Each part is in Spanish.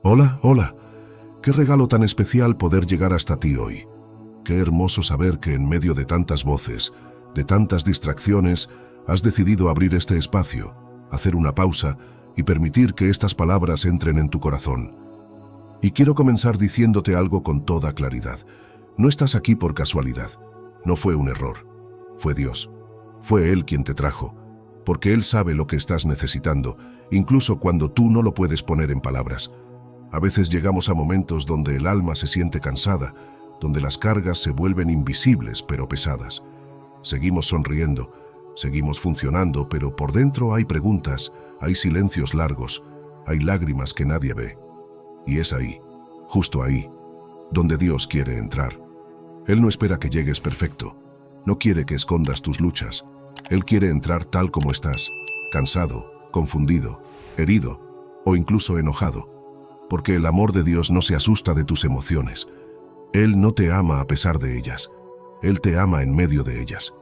Hola, hola. Qué regalo tan especial poder llegar hasta ti hoy. Qué hermoso saber que en medio de tantas voces, de tantas distracciones, has decidido abrir este espacio, hacer una pausa y permitir que estas palabras entren en tu corazón. Y quiero comenzar diciéndote algo con toda claridad. No estás aquí por casualidad. No fue un error. Fue Dios. Fue Él quien te trajo, porque Él sabe lo que estás necesitando, incluso cuando tú no lo puedes poner en palabras. A veces llegamos a momentos donde el alma se siente cansada, donde las cargas se vuelven invisibles pero pesadas. Seguimos sonriendo, seguimos funcionando, pero por dentro hay preguntas, hay silencios largos, hay lágrimas que nadie ve. Y es ahí, justo ahí, donde Dios quiere entrar. Él no espera que llegues perfecto, no quiere que escondas tus luchas. Él quiere entrar tal como estás, cansado, confundido, herido o incluso enojado. Porque el amor de Dios no se asusta de tus emociones. Él no te ama a pesar de ellas. Él te ama en medio de ellas.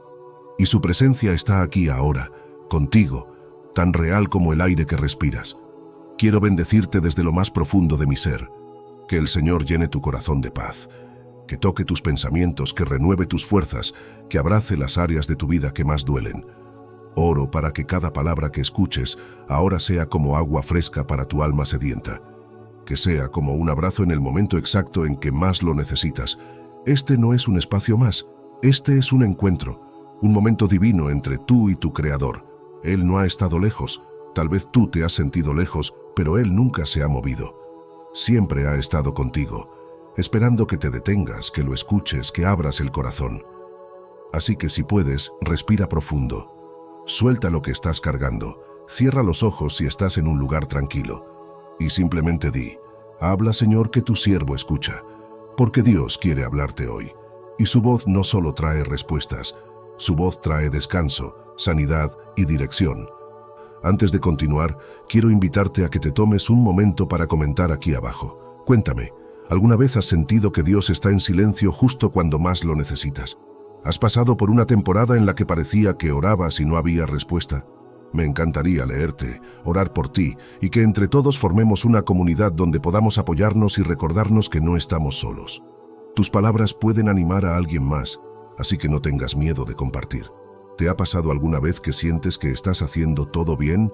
Y su presencia está aquí ahora, contigo, tan real como el aire que respiras. Quiero bendecirte desde lo más profundo de mi ser. Que el Señor llene tu corazón de paz, que toque tus pensamientos, que renueve tus fuerzas, que abrace las áreas de tu vida que más duelen. Oro para que cada palabra que escuches ahora sea como agua fresca para tu alma sedienta. Que sea como un abrazo en el momento exacto en que más lo necesitas. Este no es un espacio más, este es un encuentro, un momento divino entre tú y tu Creador. Él no ha estado lejos, tal vez tú te has sentido lejos, pero Él nunca se ha movido. Siempre ha estado contigo, esperando que te detengas, que lo escuches, que abras el corazón. Así que si puedes, respira profundo. Suelta lo que estás cargando, cierra los ojos si estás en un lugar tranquilo. Y simplemente di, habla Señor que tu siervo escucha, porque Dios quiere hablarte hoy. Y su voz no solo trae respuestas, su voz trae descanso, sanidad y dirección. Antes de continuar, quiero invitarte a que te tomes un momento para comentar aquí abajo. Cuéntame, ¿alguna vez has sentido que Dios está en silencio justo cuando más lo necesitas? ¿Has pasado por una temporada en la que parecía que orabas y no había respuesta? Me encantaría leerte, orar por ti y que entre todos formemos una comunidad donde podamos apoyarnos y recordarnos que no estamos solos. Tus palabras pueden animar a alguien más, así que no tengas miedo de compartir. ¿Te ha pasado alguna vez que sientes que estás haciendo todo bien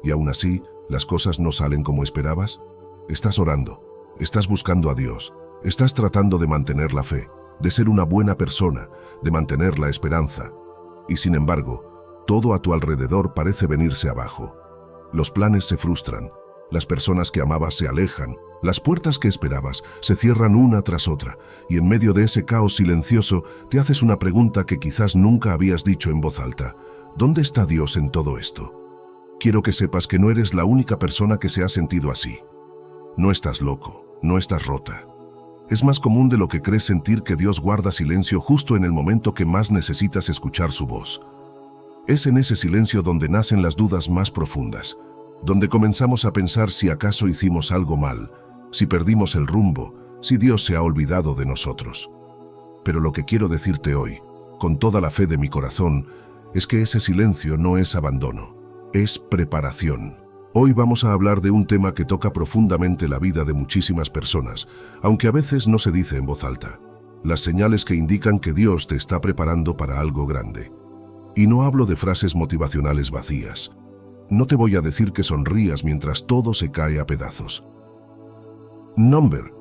y aún así las cosas no salen como esperabas? Estás orando, estás buscando a Dios, estás tratando de mantener la fe, de ser una buena persona, de mantener la esperanza. Y sin embargo, todo a tu alrededor parece venirse abajo. Los planes se frustran, las personas que amabas se alejan, las puertas que esperabas se cierran una tras otra, y en medio de ese caos silencioso te haces una pregunta que quizás nunca habías dicho en voz alta. ¿Dónde está Dios en todo esto? Quiero que sepas que no eres la única persona que se ha sentido así. No estás loco, no estás rota. Es más común de lo que crees sentir que Dios guarda silencio justo en el momento que más necesitas escuchar su voz. Es en ese silencio donde nacen las dudas más profundas, donde comenzamos a pensar si acaso hicimos algo mal, si perdimos el rumbo, si Dios se ha olvidado de nosotros. Pero lo que quiero decirte hoy, con toda la fe de mi corazón, es que ese silencio no es abandono, es preparación. Hoy vamos a hablar de un tema que toca profundamente la vida de muchísimas personas, aunque a veces no se dice en voz alta. Las señales que indican que Dios te está preparando para algo grande. Y no hablo de frases motivacionales vacías. No te voy a decir que sonrías mientras todo se cae a pedazos. Number,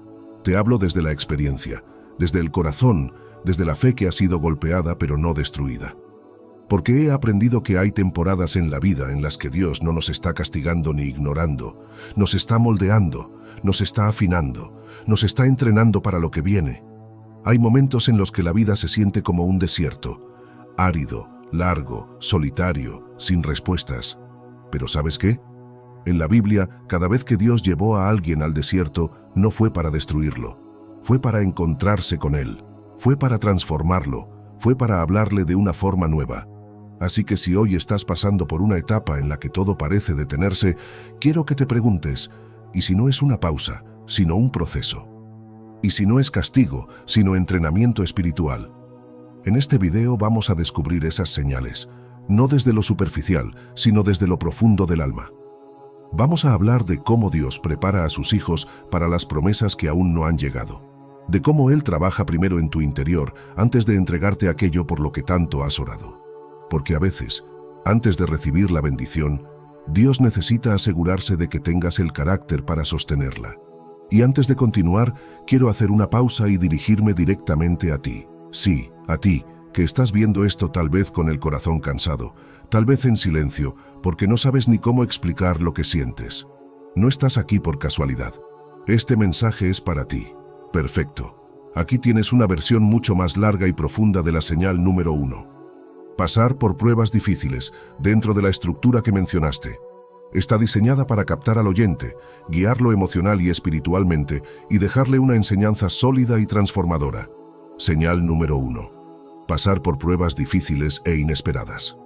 te hablo desde la experiencia, desde el corazón, desde la fe que ha sido golpeada pero no destruida. Porque he aprendido que hay temporadas en la vida en las que Dios no nos está castigando ni ignorando, nos está moldeando, nos está afinando, nos está entrenando para lo que viene. Hay momentos en los que la vida se siente como un desierto, árido, largo, solitario, sin respuestas. Pero ¿sabes qué? En la Biblia, cada vez que Dios llevó a alguien al desierto, no fue para destruirlo, fue para encontrarse con él, fue para transformarlo, fue para hablarle de una forma nueva. Así que si hoy estás pasando por una etapa en la que todo parece detenerse, quiero que te preguntes, ¿y si no es una pausa, sino un proceso? ¿Y si no es castigo, sino entrenamiento espiritual? En este video vamos a descubrir esas señales, no desde lo superficial, sino desde lo profundo del alma. Vamos a hablar de cómo Dios prepara a sus hijos para las promesas que aún no han llegado, de cómo Él trabaja primero en tu interior antes de entregarte aquello por lo que tanto has orado. Porque a veces, antes de recibir la bendición, Dios necesita asegurarse de que tengas el carácter para sostenerla. Y antes de continuar, quiero hacer una pausa y dirigirme directamente a ti. Sí, a ti, que estás viendo esto tal vez con el corazón cansado, tal vez en silencio, porque no sabes ni cómo explicar lo que sientes. No estás aquí por casualidad. Este mensaje es para ti. Perfecto. Aquí tienes una versión mucho más larga y profunda de la señal número 1. Pasar por pruebas difíciles, dentro de la estructura que mencionaste. Está diseñada para captar al oyente, guiarlo emocional y espiritualmente y dejarle una enseñanza sólida y transformadora. Señal número 1. Pasar por pruebas difíciles e inesperadas.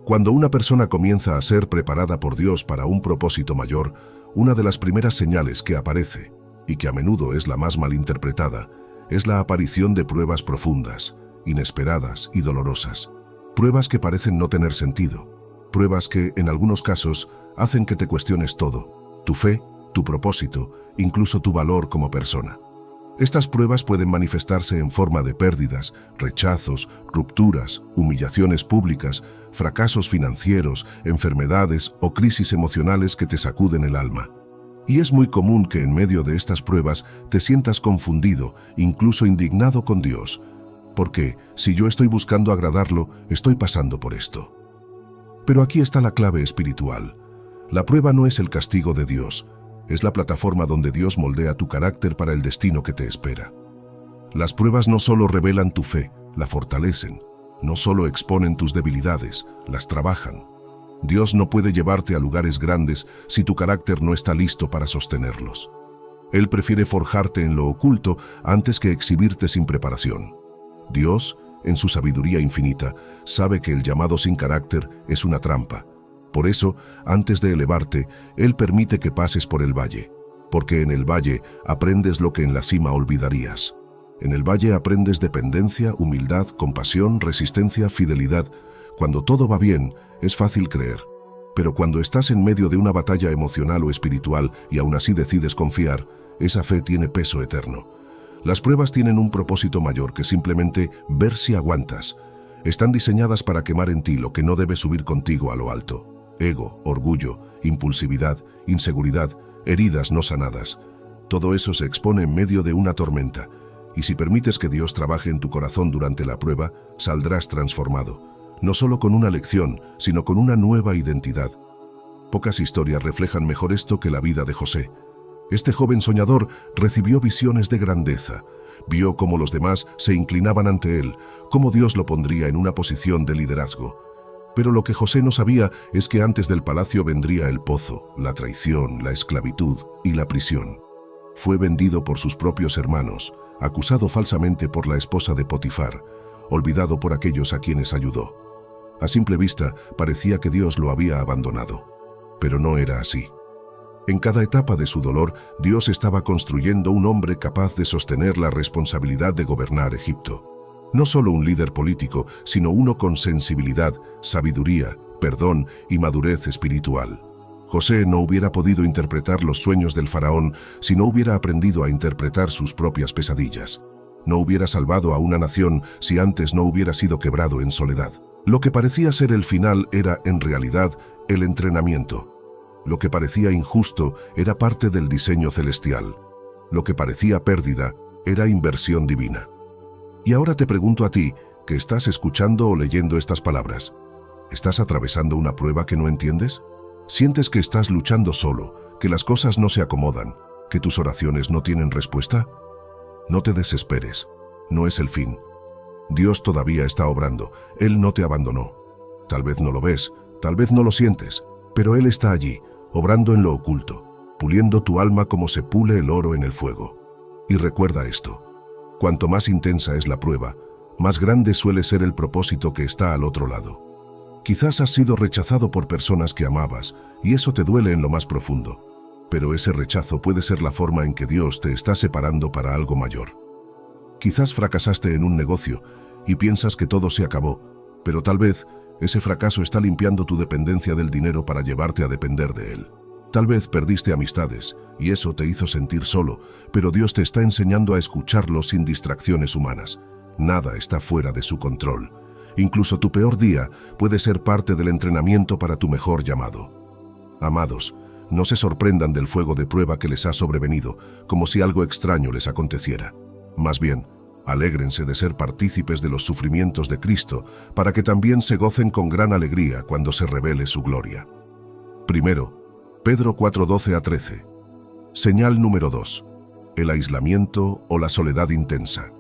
Cuando una persona comienza a ser preparada por Dios para un propósito mayor, una de las primeras señales que aparece, y que a menudo es la más malinterpretada, es la aparición de pruebas profundas, inesperadas y dolorosas. Pruebas que parecen no tener sentido. Pruebas que, en algunos casos, hacen que te cuestiones todo, tu fe, tu propósito, incluso tu valor como persona. Estas pruebas pueden manifestarse en forma de pérdidas, rechazos, rupturas, humillaciones públicas, fracasos financieros, enfermedades o crisis emocionales que te sacuden el alma. Y es muy común que en medio de estas pruebas te sientas confundido, incluso indignado con Dios, porque si yo estoy buscando agradarlo, estoy pasando por esto. Pero aquí está la clave espiritual. La prueba no es el castigo de Dios, es la plataforma donde Dios moldea tu carácter para el destino que te espera. Las pruebas no solo revelan tu fe, la fortalecen, no solo exponen tus debilidades, las trabajan. Dios no puede llevarte a lugares grandes si tu carácter no está listo para sostenerlos. Él prefiere forjarte en lo oculto antes que exhibirte sin preparación. Dios, en su sabiduría infinita, sabe que el llamado sin carácter es una trampa. Por eso, antes de elevarte, Él permite que pases por el valle, porque en el valle aprendes lo que en la cima olvidarías. En el valle aprendes dependencia, humildad, compasión, resistencia, fidelidad. Cuando todo va bien, es fácil creer. Pero cuando estás en medio de una batalla emocional o espiritual y aún así decides confiar, esa fe tiene peso eterno. Las pruebas tienen un propósito mayor que simplemente ver si aguantas. Están diseñadas para quemar en ti lo que no debe subir contigo a lo alto. Ego, orgullo, impulsividad, inseguridad, heridas no sanadas. Todo eso se expone en medio de una tormenta. Y si permites que Dios trabaje en tu corazón durante la prueba, saldrás transformado. No solo con una lección, sino con una nueva identidad. Pocas historias reflejan mejor esto que la vida de José. Este joven soñador recibió visiones de grandeza. Vio cómo los demás se inclinaban ante él, cómo Dios lo pondría en una posición de liderazgo. Pero lo que José no sabía es que antes del palacio vendría el pozo, la traición, la esclavitud y la prisión. Fue vendido por sus propios hermanos, acusado falsamente por la esposa de Potifar, olvidado por aquellos a quienes ayudó. A simple vista, parecía que Dios lo había abandonado. Pero no era así. En cada etapa de su dolor, Dios estaba construyendo un hombre capaz de sostener la responsabilidad de gobernar Egipto. No solo un líder político, sino uno con sensibilidad, sabiduría, perdón y madurez espiritual. José no hubiera podido interpretar los sueños del faraón si no hubiera aprendido a interpretar sus propias pesadillas. No hubiera salvado a una nación si antes no hubiera sido quebrado en soledad. Lo que parecía ser el final era, en realidad, el entrenamiento. Lo que parecía injusto era parte del diseño celestial. Lo que parecía pérdida era inversión divina. Y ahora te pregunto a ti, que estás escuchando o leyendo estas palabras, ¿estás atravesando una prueba que no entiendes? ¿Sientes que estás luchando solo, que las cosas no se acomodan, que tus oraciones no tienen respuesta? No te desesperes, no es el fin. Dios todavía está obrando, Él no te abandonó. Tal vez no lo ves, tal vez no lo sientes, pero Él está allí, obrando en lo oculto, puliendo tu alma como se pule el oro en el fuego. Y recuerda esto, cuanto más intensa es la prueba, más grande suele ser el propósito que está al otro lado. Quizás has sido rechazado por personas que amabas, y eso te duele en lo más profundo. Pero ese rechazo puede ser la forma en que Dios te está separando para algo mayor. Quizás fracasaste en un negocio y piensas que todo se acabó, pero tal vez ese fracaso está limpiando tu dependencia del dinero para llevarte a depender de él. Tal vez perdiste amistades, y eso te hizo sentir solo, pero Dios te está enseñando a escucharlo sin distracciones humanas. Nada está fuera de su control. Incluso tu peor día puede ser parte del entrenamiento para tu mejor llamado. Amados, no se sorprendan del fuego de prueba que les ha sobrevenido, como si algo extraño les aconteciera. Más bien, alégrense de ser partícipes de los sufrimientos de Cristo, para que también se gocen con gran alegría cuando se revele su gloria. Primero, Pedro 4:12-13. Señal número 2. El aislamiento o la soledad intensa.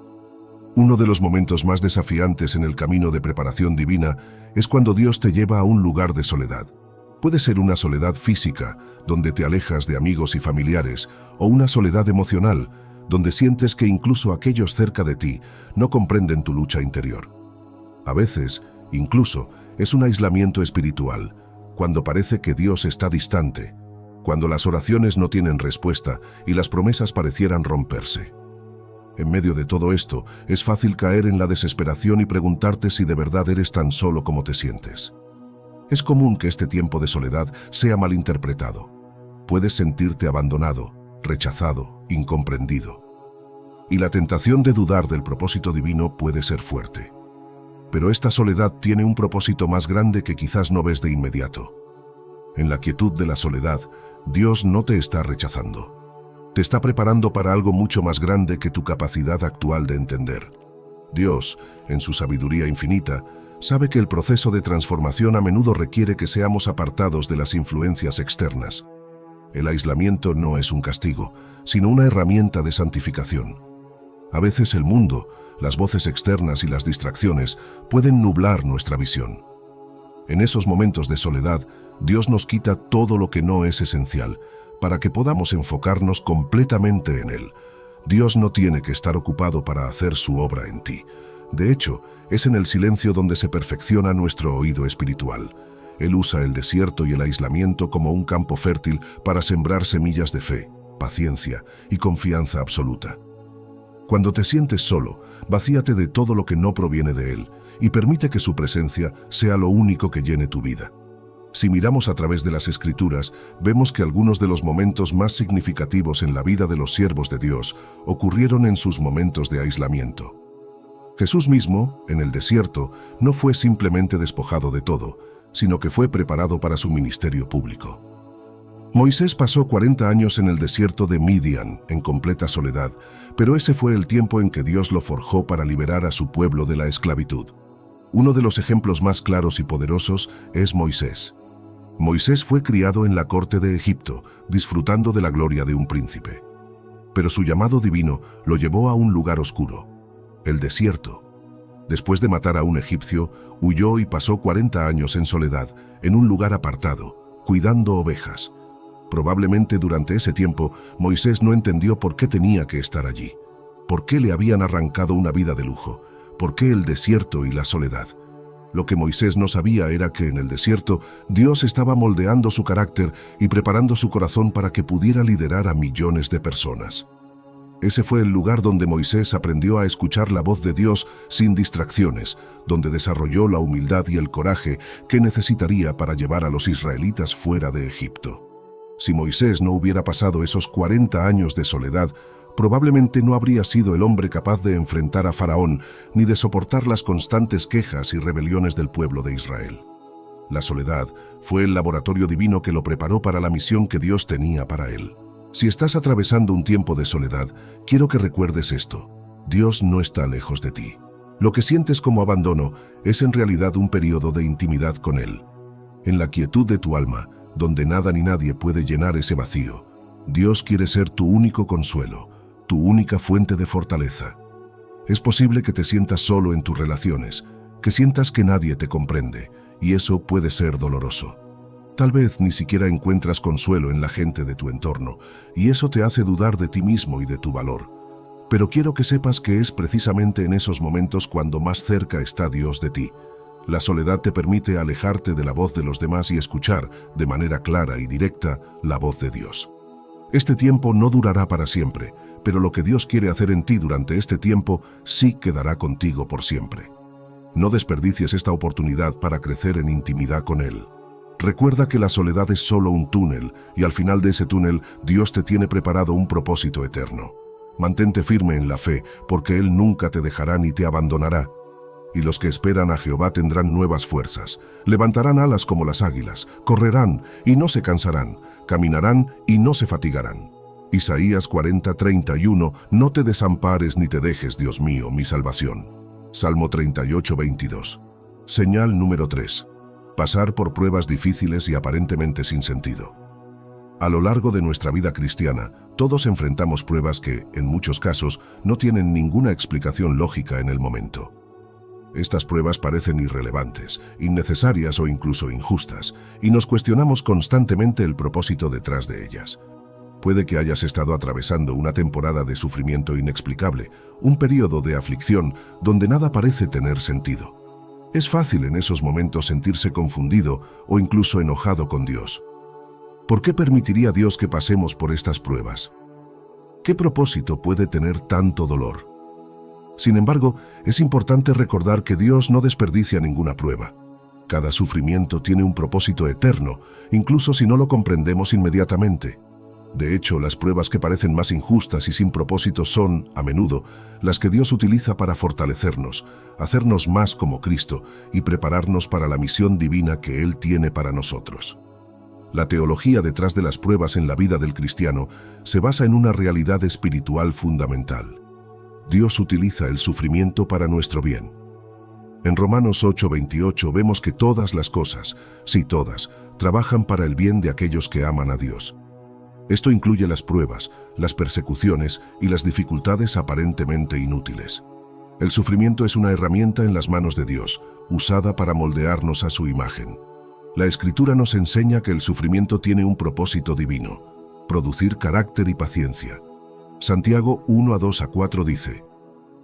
Uno de los momentos más desafiantes en el camino de preparación divina es cuando Dios te lleva a un lugar de soledad. Puede ser una soledad física, donde te alejas de amigos y familiares, o una soledad emocional, donde sientes que incluso aquellos cerca de ti no comprenden tu lucha interior. A veces, incluso, es un aislamiento espiritual, cuando parece que Dios está distante, cuando las oraciones no tienen respuesta y las promesas parecieran romperse. En medio de todo esto, es fácil caer en la desesperación y preguntarte si de verdad eres tan solo como te sientes. Es común que este tiempo de soledad sea malinterpretado. Puedes sentirte abandonado, rechazado, incomprendido. Y la tentación de dudar del propósito divino puede ser fuerte. Pero esta soledad tiene un propósito más grande que quizás no ves de inmediato. En la quietud de la soledad, Dios no te está rechazando. Te está preparando para algo mucho más grande que tu capacidad actual de entender. Dios, en su sabiduría infinita, sabe que el proceso de transformación a menudo requiere que seamos apartados de las influencias externas. El aislamiento no es un castigo, sino una herramienta de santificación. A veces el mundo, las voces externas y las distracciones pueden nublar nuestra visión. En esos momentos de soledad, Dios nos quita todo lo que no es esencial, para que podamos enfocarnos completamente en Él. Dios no tiene que estar ocupado para hacer su obra en ti. De hecho, es en el silencio donde se perfecciona nuestro oído espiritual. Él usa el desierto y el aislamiento como un campo fértil para sembrar semillas de fe, paciencia y confianza absoluta. Cuando te sientes solo, vacíate de todo lo que no proviene de Él y permite que su presencia sea lo único que llene tu vida. Si miramos a través de las Escrituras, vemos que algunos de los momentos más significativos en la vida de los siervos de Dios ocurrieron en sus momentos de aislamiento. Jesús mismo, en el desierto, no fue simplemente despojado de todo, sino que fue preparado para su ministerio público. Moisés pasó 40 años en el desierto de Midian, en completa soledad, pero ese fue el tiempo en que Dios lo forjó para liberar a su pueblo de la esclavitud. Uno de los ejemplos más claros y poderosos es Moisés. Moisés fue criado en la corte de Egipto, disfrutando de la gloria de un príncipe. Pero su llamado divino lo llevó a un lugar oscuro, el desierto. Después de matar a un egipcio, huyó y pasó 40 años en soledad, en un lugar apartado, cuidando ovejas. Probablemente durante ese tiempo, Moisés no entendió por qué tenía que estar allí. ¿Por qué le habían arrancado una vida de lujo? ¿Por qué el desierto y la soledad? Lo que Moisés no sabía era que en el desierto Dios estaba moldeando su carácter y preparando su corazón para que pudiera liderar a millones de personas. Ese fue el lugar donde Moisés aprendió a escuchar la voz de Dios sin distracciones, donde desarrolló la humildad y el coraje que necesitaría para llevar a los israelitas fuera de Egipto. Si Moisés no hubiera pasado esos 40 años de soledad, probablemente no habría sido el hombre capaz de enfrentar a Faraón ni de soportar las constantes quejas y rebeliones del pueblo de Israel. La soledad fue el laboratorio divino que lo preparó para la misión que Dios tenía para él. Si estás atravesando un tiempo de soledad, quiero que recuerdes esto: Dios no está lejos de ti. Lo que sientes como abandono es en realidad un periodo de intimidad con Él. En la quietud de tu alma, donde nada ni nadie puede llenar ese vacío, Dios quiere ser tu único consuelo, tu única fuente de fortaleza. Es posible que te sientas solo en tus relaciones, que sientas que nadie te comprende, y eso puede ser doloroso. Tal vez ni siquiera encuentras consuelo en la gente de tu entorno, y eso te hace dudar de ti mismo y de tu valor. Pero quiero que sepas que es precisamente en esos momentos cuando más cerca está Dios de ti. La soledad te permite alejarte de la voz de los demás y escuchar, de manera clara y directa, la voz de Dios. Este tiempo no durará para siempre, pero lo que Dios quiere hacer en ti durante este tiempo sí quedará contigo por siempre. No desperdicies esta oportunidad para crecer en intimidad con Él. Recuerda que la soledad es solo un túnel, y al final de ese túnel Dios te tiene preparado un propósito eterno. Mantente firme en la fe, porque Él nunca te dejará ni te abandonará. Y los que esperan a Jehová tendrán nuevas fuerzas, levantarán alas como las águilas, correrán y no se cansarán, caminarán y no se fatigarán. Isaías 40:31, no te desampares ni te dejes, Dios mío, mi salvación. Salmo 38:22. Señal número 3. Pasar por pruebas difíciles y aparentemente sin sentido. A lo largo de nuestra vida cristiana, todos enfrentamos pruebas que, en muchos casos, no tienen ninguna explicación lógica en el momento. Estas pruebas parecen irrelevantes, innecesarias o incluso injustas, y nos cuestionamos constantemente el propósito detrás de ellas. Puede que hayas estado atravesando una temporada de sufrimiento inexplicable, un periodo de aflicción donde nada parece tener sentido. Es fácil en esos momentos sentirse confundido o incluso enojado con Dios. ¿Por qué permitiría Dios que pasemos por estas pruebas? ¿Qué propósito puede tener tanto dolor? Sin embargo, es importante recordar que Dios no desperdicia ninguna prueba. Cada sufrimiento tiene un propósito eterno, incluso si no lo comprendemos inmediatamente. De hecho, las pruebas que parecen más injustas y sin propósito son, a menudo, las que Dios utiliza para fortalecernos, hacernos más como Cristo y prepararnos para la misión divina que Él tiene para nosotros. La teología detrás de las pruebas en la vida del cristiano se basa en una realidad espiritual fundamental. Dios utiliza el sufrimiento para nuestro bien. En Romanos 8:28 vemos que todas las cosas, sí todas, trabajan para el bien de aquellos que aman a Dios. Esto incluye las pruebas, las persecuciones y las dificultades aparentemente inútiles. El sufrimiento es una herramienta en las manos de Dios, usada para moldearnos a su imagen. La Escritura nos enseña que el sufrimiento tiene un propósito divino: producir carácter y paciencia. Santiago 1:2-4 dice: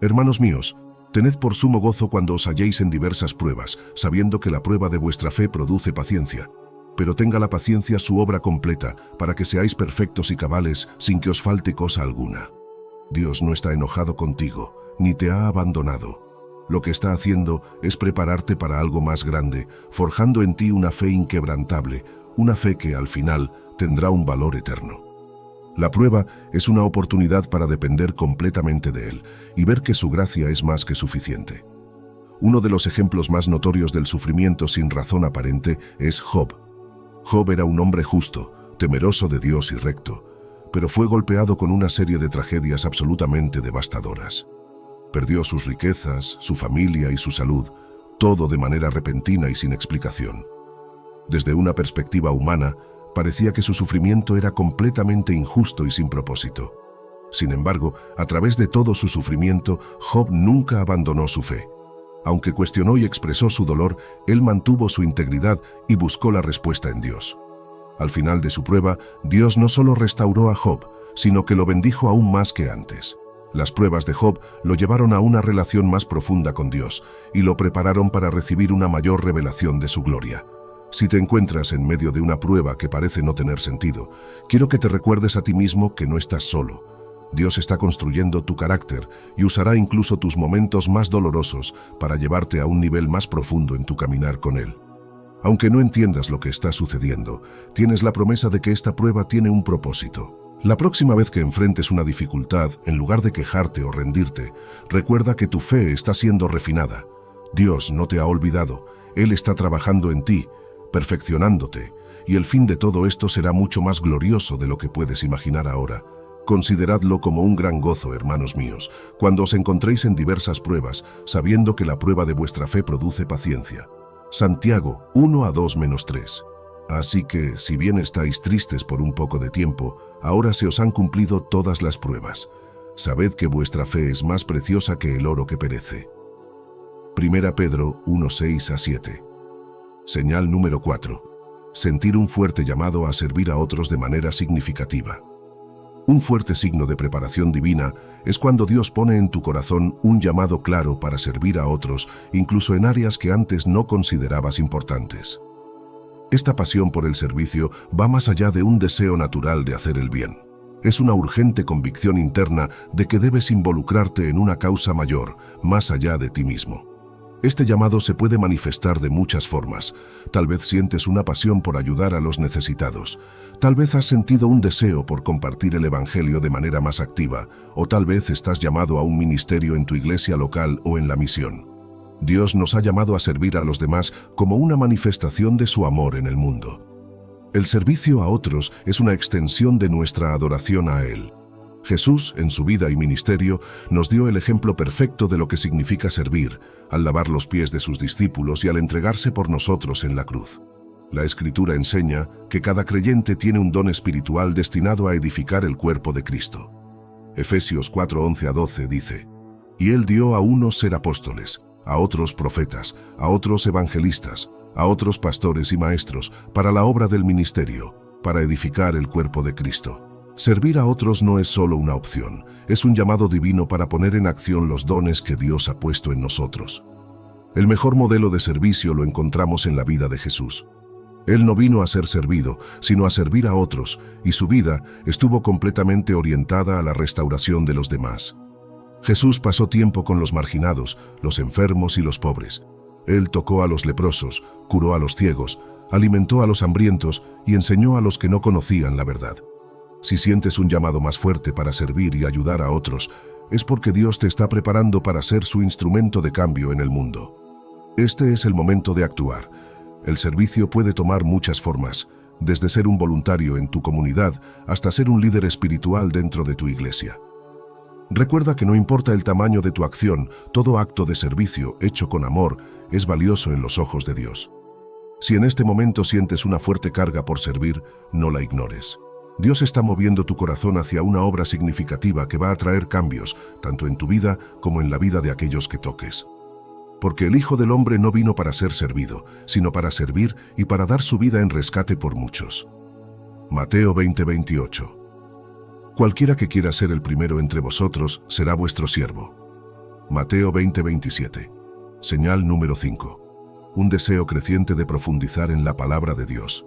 Hermanos míos, tened por sumo gozo cuando os halléis en diversas pruebas, sabiendo que la prueba de vuestra fe produce paciencia. Pero tenga la paciencia su obra completa, para que seáis perfectos y cabales, sin que os falte cosa alguna. Dios no está enojado contigo, ni te ha abandonado. Lo que está haciendo es prepararte para algo más grande, forjando en ti una fe inquebrantable, una fe que, al final, tendrá un valor eterno. La prueba es una oportunidad para depender completamente de Él y ver que su gracia es más que suficiente. Uno de los ejemplos más notorios del sufrimiento sin razón aparente es Job. Job era un hombre justo, temeroso de Dios y recto, pero fue golpeado con una serie de tragedias absolutamente devastadoras. Perdió sus riquezas, su familia y su salud, todo de manera repentina y sin explicación. Desde una perspectiva humana, parecía que su sufrimiento era completamente injusto y sin propósito. Sin embargo, a través de todo su sufrimiento, Job nunca abandonó su fe. Aunque cuestionó y expresó su dolor, él mantuvo su integridad y buscó la respuesta en Dios. Al final de su prueba, Dios no solo restauró a Job, sino que lo bendijo aún más que antes. Las pruebas de Job lo llevaron a una relación más profunda con Dios y lo prepararon para recibir una mayor revelación de su gloria. Si te encuentras en medio de una prueba que parece no tener sentido, quiero que te recuerdes a ti mismo que no estás solo. Dios está construyendo tu carácter y usará incluso tus momentos más dolorosos para llevarte a un nivel más profundo en tu caminar con Él. Aunque no entiendas lo que está sucediendo, tienes la promesa de que esta prueba tiene un propósito. La próxima vez que enfrentes una dificultad, en lugar de quejarte o rendirte, recuerda que tu fe está siendo refinada. Dios no te ha olvidado, Él está trabajando en ti, perfeccionándote, y el fin de todo esto será mucho más glorioso de lo que puedes imaginar ahora. Consideradlo como un gran gozo, hermanos míos, cuando os encontréis en diversas pruebas, sabiendo que la prueba de vuestra fe produce paciencia. Santiago 1:2-3. Así que, si bien estáis tristes por un poco de tiempo, ahora se os han cumplido todas las pruebas. Sabed que vuestra fe es más preciosa que el oro que perece. 1 Pedro 1:6-7. Señal número 4. Sentir un fuerte llamado a servir a otros de manera significativa. Un fuerte signo de preparación divina es cuando Dios pone en tu corazón un llamado claro para servir a otros, incluso en áreas que antes no considerabas importantes. Esta pasión por el servicio va más allá de un deseo natural de hacer el bien. Es una urgente convicción interna de que debes involucrarte en una causa mayor, más allá de ti mismo. Este llamado se puede manifestar de muchas formas. Tal vez sientes una pasión por ayudar a los necesitados. Tal vez has sentido un deseo por compartir el Evangelio de manera más activa, o tal vez estás llamado a un ministerio en tu iglesia local o en la misión. Dios nos ha llamado a servir a los demás como una manifestación de su amor en el mundo. El servicio a otros es una extensión de nuestra adoración a Él. Jesús, en su vida y ministerio, nos dio el ejemplo perfecto de lo que significa servir, al lavar los pies de sus discípulos y al entregarse por nosotros en la cruz. La Escritura enseña que cada creyente tiene un don espiritual destinado a edificar el cuerpo de Cristo. Efesios 4:11-12 dice: «Y Él dio a unos ser apóstoles, a otros profetas, a otros evangelistas, a otros pastores y maestros, para la obra del ministerio, para edificar el cuerpo de Cristo». Servir a otros no es solo una opción, es un llamado divino para poner en acción los dones que Dios ha puesto en nosotros. El mejor modelo de servicio lo encontramos en la vida de Jesús. Él no vino a ser servido, sino a servir a otros, y su vida estuvo completamente orientada a la restauración de los demás. Jesús pasó tiempo con los marginados, los enfermos y los pobres. Él tocó a los leprosos, curó a los ciegos, alimentó a los hambrientos y enseñó a los que no conocían la verdad. Si sientes un llamado más fuerte para servir y ayudar a otros, es porque Dios te está preparando para ser su instrumento de cambio en el mundo. Este es el momento de actuar. El servicio puede tomar muchas formas, desde ser un voluntario en tu comunidad hasta ser un líder espiritual dentro de tu iglesia. Recuerda que no importa el tamaño de tu acción, todo acto de servicio hecho con amor es valioso en los ojos de Dios. Si en este momento sientes una fuerte carga por servir, no la ignores. Dios está moviendo tu corazón hacia una obra significativa que va a traer cambios, tanto en tu vida como en la vida de aquellos que toques. Porque el Hijo del Hombre no vino para ser servido, sino para servir y para dar su vida en rescate por muchos. Mateo 20:28. Cualquiera que quiera ser el primero entre vosotros será vuestro siervo. Mateo 20:27. Señal número 5. Un deseo creciente de profundizar en la palabra de Dios.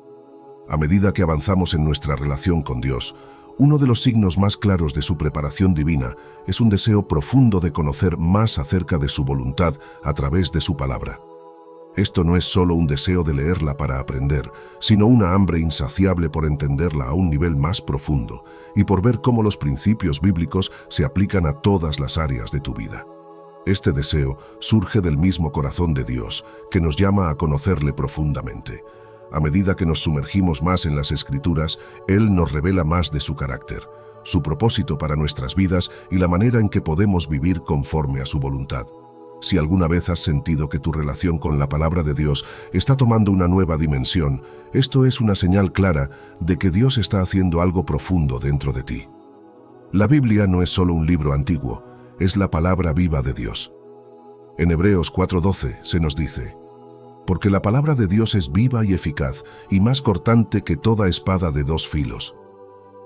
A medida que avanzamos en nuestra relación con Dios, uno de los signos más claros de su preparación divina es un deseo profundo de conocer más acerca de su voluntad a través de su palabra. Esto no es solo un deseo de leerla para aprender, sino una hambre insaciable por entenderla a un nivel más profundo y por ver cómo los principios bíblicos se aplican a todas las áreas de tu vida. Este deseo surge del mismo corazón de Dios, que nos llama a conocerle profundamente. A medida que nos sumergimos más en las Escrituras, Él nos revela más de su carácter, su propósito para nuestras vidas y la manera en que podemos vivir conforme a su voluntad. Si alguna vez has sentido que tu relación con la palabra de Dios está tomando una nueva dimensión, esto es una señal clara de que Dios está haciendo algo profundo dentro de ti. La Biblia no es solo un libro antiguo, es la palabra viva de Dios. En Hebreos 4:12 se nos dice: «Porque la palabra de Dios es viva y eficaz, y más cortante que toda espada de dos filos».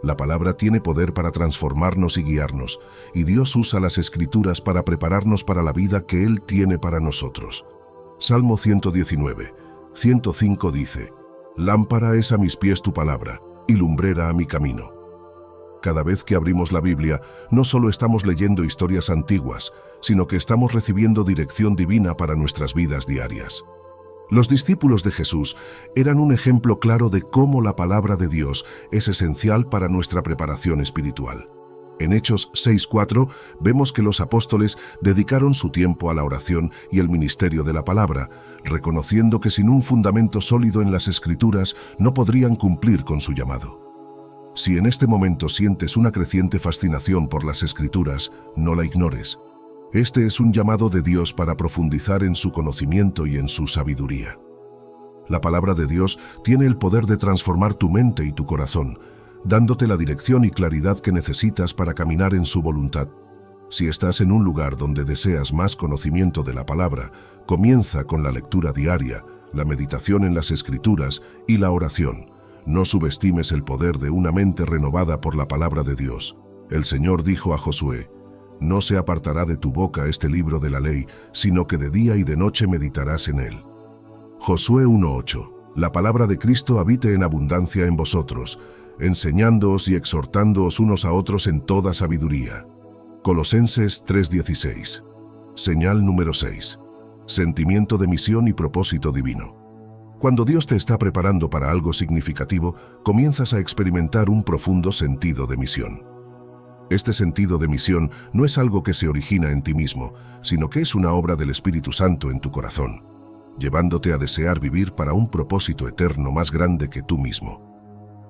La palabra tiene poder para transformarnos y guiarnos, y Dios usa las Escrituras para prepararnos para la vida que Él tiene para nosotros. Salmo 119, 105 dice: «Lámpara es a mis pies tu palabra, y lumbrera a mi camino». Cada vez que abrimos la Biblia, no solo estamos leyendo historias antiguas, sino que estamos recibiendo dirección divina para nuestras vidas diarias. Los discípulos de Jesús eran un ejemplo claro de cómo la palabra de Dios es esencial para nuestra preparación espiritual. En Hechos 6:4 vemos que los apóstoles dedicaron su tiempo a la oración y el ministerio de la palabra, reconociendo que sin un fundamento sólido en las Escrituras no podrían cumplir con su llamado. Si en este momento sientes una creciente fascinación por las Escrituras, no la ignores. Este es un llamado de Dios para profundizar en su conocimiento y en su sabiduría. La palabra de Dios tiene el poder de transformar tu mente y tu corazón, dándote la dirección y claridad que necesitas para caminar en su voluntad. Si estás en un lugar donde deseas más conocimiento de la palabra, comienza con la lectura diaria, la meditación en las Escrituras y la oración. No subestimes el poder de una mente renovada por la palabra de Dios. El Señor dijo a Josué: «No se apartará de tu boca este libro de la ley, sino que de día y de noche meditarás en él». Josué 1:8. La palabra de Cristo habite en abundancia en vosotros, enseñándoos y exhortándoos unos a otros en toda sabiduría. Colosenses 3:16. Señal número 6. Sentimiento de misión y propósito divino. Cuando Dios te está preparando para algo significativo, comienzas a experimentar un profundo sentido de misión. Este sentido de misión no es algo que se origina en ti mismo, sino que es una obra del Espíritu Santo en tu corazón, llevándote a desear vivir para un propósito eterno más grande que tú mismo.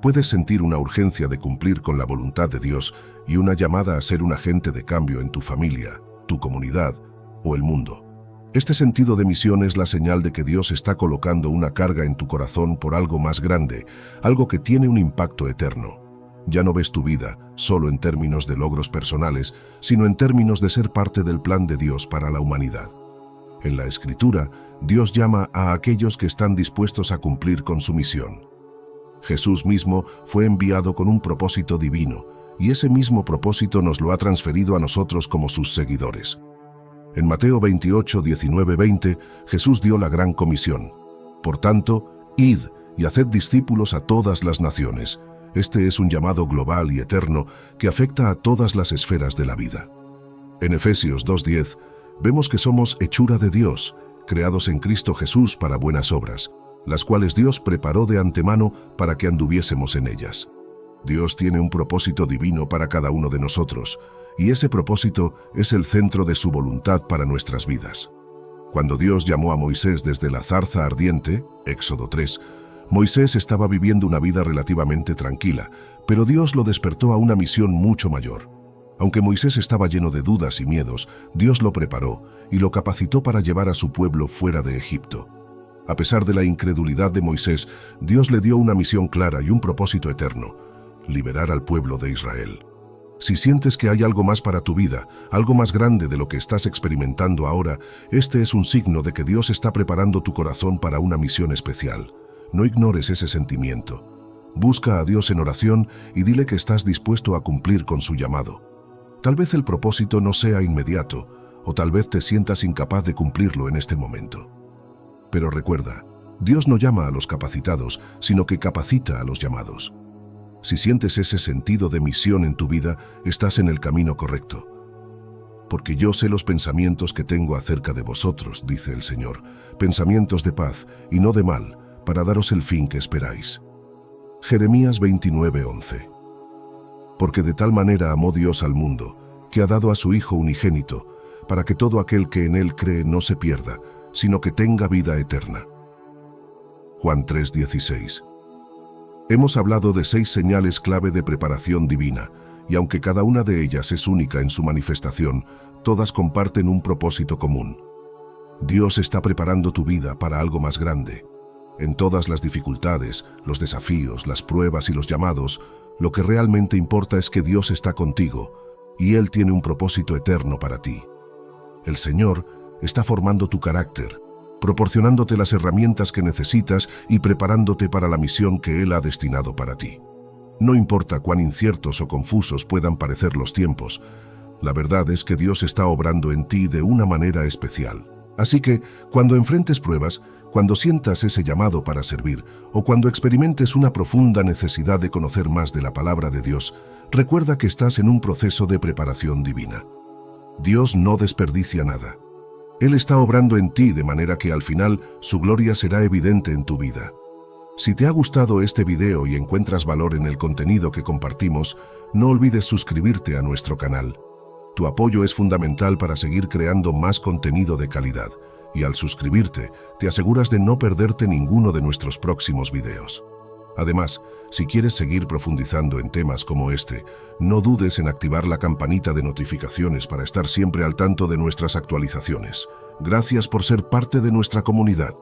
Puedes sentir una urgencia de cumplir con la voluntad de Dios y una llamada a ser un agente de cambio en tu familia, tu comunidad o el mundo. Este sentido de misión es la señal de que Dios está colocando una carga en tu corazón por algo más grande, algo que tiene un impacto eterno. Ya no ves tu vida solo en términos de logros personales, sino en términos de ser parte del plan de Dios para la humanidad. En la Escritura, Dios llama a aquellos que están dispuestos a cumplir con su misión. Jesús mismo fue enviado con un propósito divino, y ese mismo propósito nos lo ha transferido a nosotros como sus seguidores. En Mateo 28, 19, 20, Jesús dio la gran comisión. Por tanto, id y haced discípulos a todas las naciones. Este es un llamado global y eterno que afecta a todas las esferas de la vida. En Efesios 2:10, vemos que somos hechura de Dios, creados en Cristo Jesús para buenas obras, las cuales Dios preparó de antemano para que anduviésemos en ellas. Dios tiene un propósito divino para cada uno de nosotros, y ese propósito es el centro de su voluntad para nuestras vidas. Cuando Dios llamó a Moisés desde la zarza ardiente, Éxodo 3, Moisés estaba viviendo una vida relativamente tranquila, pero Dios lo despertó a una misión mucho mayor. Aunque Moisés estaba lleno de dudas y miedos, Dios lo preparó y lo capacitó para llevar a su pueblo fuera de Egipto. A pesar de la incredulidad de Moisés, Dios le dio una misión clara y un propósito eterno: liberar al pueblo de Israel. Si sientes que hay algo más para tu vida, algo más grande de lo que estás experimentando ahora, este es un signo de que Dios está preparando tu corazón para una misión especial. No ignores ese sentimiento. Busca a Dios en oración y dile que estás dispuesto a cumplir con su llamado. Tal vez el propósito no sea inmediato, o tal vez te sientas incapaz de cumplirlo en este momento. Pero recuerda, Dios no llama a los capacitados, sino que capacita a los llamados. Si sientes ese sentido de misión en tu vida, estás en el camino correcto. Porque yo sé los pensamientos que tengo acerca de vosotros, dice el Señor, pensamientos de paz y no de mal, para daros el fin que esperáis. Jeremías 29:11. Porque de tal manera amó Dios al mundo, que ha dado a su Hijo unigénito, para que todo aquel que en él cree no se pierda, sino que tenga vida eterna. Juan 3:16. Hemos hablado de 6 señales clave de preparación divina, y aunque cada una de ellas es única en su manifestación, todas comparten un propósito común. Dios está preparando tu vida para algo más grande. En todas las dificultades, los desafíos, las pruebas y los llamados, lo que realmente importa es que Dios está contigo, y Él tiene un propósito eterno para ti. El Señor está formando tu carácter, proporcionándote las herramientas que necesitas y preparándote para la misión que Él ha destinado para ti. No importa cuán inciertos o confusos puedan parecer los tiempos, la verdad es que Dios está obrando en ti de una manera especial. Así que, cuando enfrentes pruebas, cuando sientas ese llamado para servir, o cuando experimentes una profunda necesidad de conocer más de la palabra de Dios, recuerda que estás en un proceso de preparación divina. Dios no desperdicia nada. Él está obrando en ti de manera que al final su gloria será evidente en tu vida. Si te ha gustado este video y encuentras valor en el contenido que compartimos, no olvides suscribirte a nuestro canal. Tu apoyo es fundamental para seguir creando más contenido de calidad, y al suscribirte, te aseguras de no perderte ninguno de nuestros próximos videos. Además, si quieres seguir profundizando en temas como este, no dudes en activar la campanita de notificaciones para estar siempre al tanto de nuestras actualizaciones. Gracias por ser parte de nuestra comunidad.